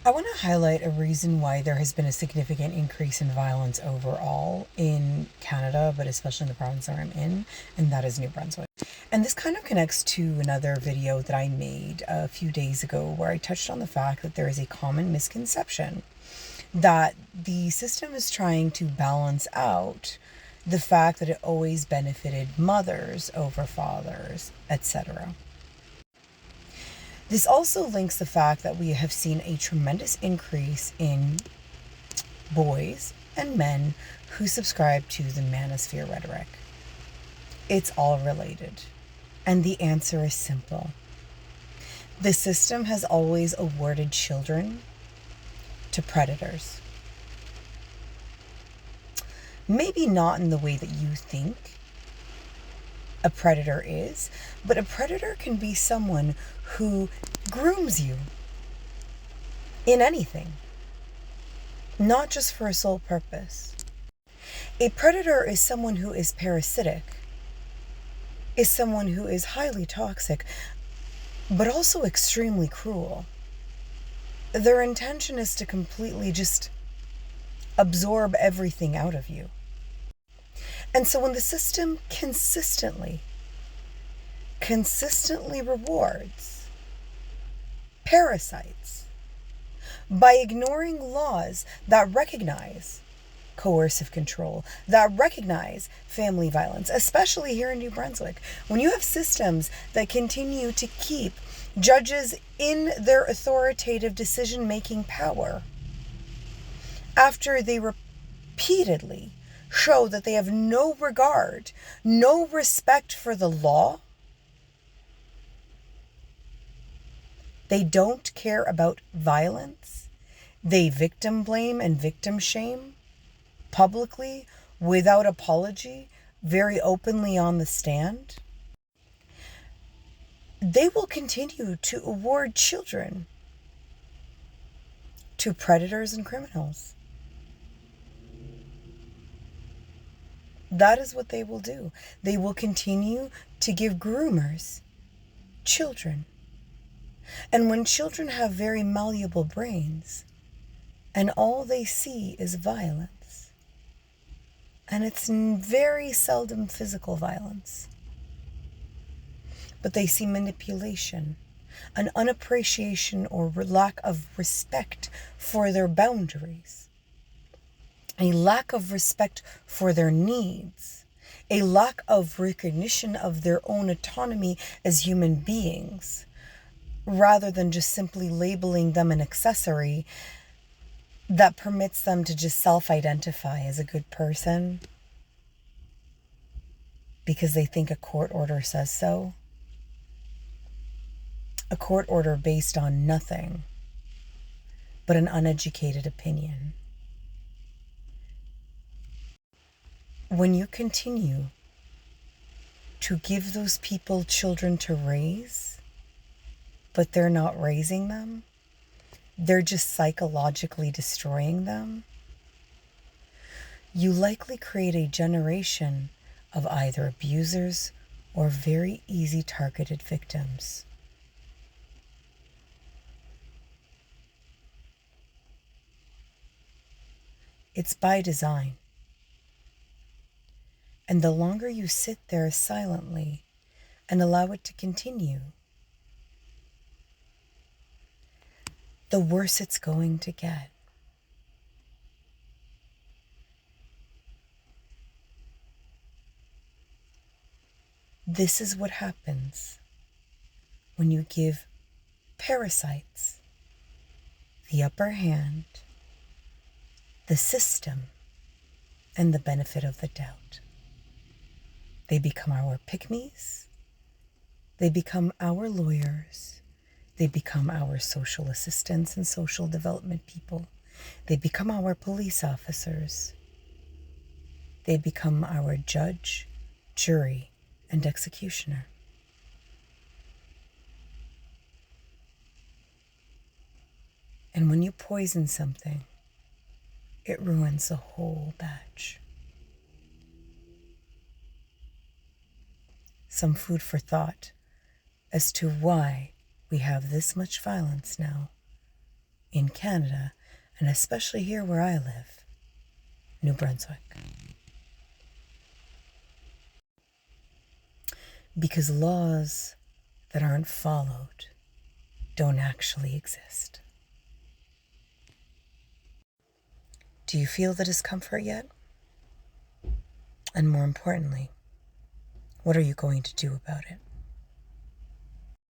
I want to highlight a reason why there has been a significant increase in violence overall in Canada, but especially in the province that I'm in, and that is New Brunswick. And this kind of connects to another video that I made a few days ago where I touched on the fact that there is a common misconception that the system is trying to balance out the fact that it always benefited mothers over fathers, etc. This also links the fact that we have seen a tremendous increase in boys and men who subscribe to the Manosphere rhetoric. It's all related. And the answer is simple. The system has always awarded children to predators. Maybe not in the way that you think a predator is, but a predator can be someone who grooms you in anything, not just for a sole purpose. A predator is someone who is parasitic, is someone who is highly toxic, but also extremely cruel. Their intention is to completely just absorb everything out of you. And so when the system consistently rewards parasites by ignoring laws that recognize coercive control, that recognize family violence, especially here in New Brunswick, when you have systems that continue to keep judges in their authoritative decision-making power after they repeatedly show that they have no regard, no respect for the law. They don't care about violence. They victim blame and victim shame publicly, without apology, very openly on the stand. They will continue to award children to predators and criminals. That is what they will do. They will continue to give groomers children. And when children have very malleable brains, and all they see is violence, and it's very seldom physical violence, but they see manipulation, an unappreciation or lack of respect for their boundaries, a lack of respect for their needs, a lack of recognition of their own autonomy as human beings, rather than just simply labeling them an accessory that permits them to just self-identify as a good person because they think a court order says so. A court order based on nothing but an uneducated opinion. When you continue to give those people children to raise, but they're not raising them, they're just psychologically destroying them, you likely create a generation of either abusers or very easy targeted victims. It's by design. And the longer you sit there silently and allow it to continue, the worse it's going to get. This is what happens when you give parasites the upper hand, the system, and the benefit of the doubt. They become our pick-me's. They become our lawyers. They become our social assistants and social development people. They become our police officers. They become our judge, jury, and executioner. And when you poison something, it ruins the whole batch. Some food for thought as to why we have this much violence now in Canada, and especially here where I live, New Brunswick. Because laws that aren't followed don't actually exist. Do you feel the discomfort yet? And more importantly, what are you going to do about it?